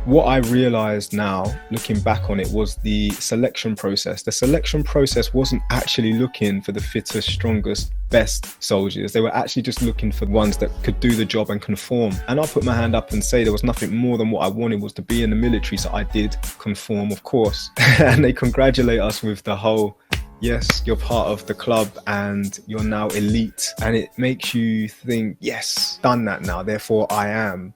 What I realized now, looking back on it, was the selection process. The selection process wasn't actually looking for the fittest, strongest, best soldiers. They were actually just looking for ones that could do the job and conform. And I'll put my hand up and say there was nothing more than what I wanted was to be in the military. So I did conform, of course. And they congratulate us with the whole, yes, you're part of the club and you're now elite. And it makes you think, yes, done that now, therefore I am.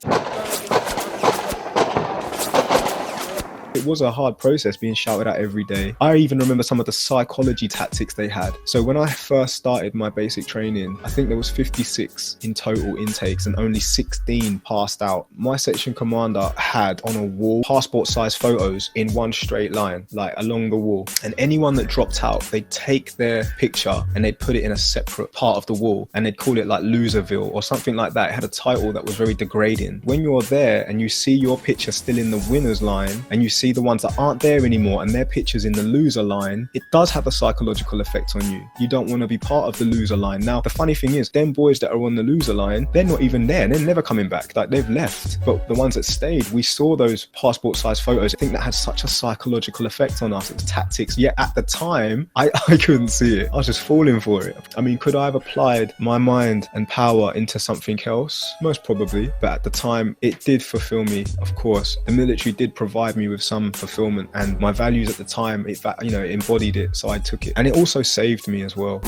It was a hard process being shouted at every day. I even remember some of the psychology tactics they had. So when I first started my basic training, I think there was 56 in total intakes and only 16 passed out. My section commander had on a wall passport size photos in one straight line, like along the wall. And anyone that dropped out, they'd take their picture and they'd put it in a separate part of the wall and they'd call it like Loserville or something like that. It had a title that was very degrading. When you're there and you see your picture still in the winner's line and you see the ones that aren't there anymore and their pictures in the loser line, it does have a psychological effect on you. You don't want to be part of the loser line. Now, the funny thing is, them boys that are on the loser line, they're not even there. They're never coming back. Like, they've left. But the ones that stayed, we saw those passport size photos. I think that had such a psychological effect on us. It was tactics. Yet at the time, I couldn't see it. I was just falling for it. I mean, could I have applied my mind and power into something else? Most probably. But at the time, it did fulfill me, of course. The military did provide me with some fulfillment, and my values at the time, it embodied it, so I took it. And it also saved me as well.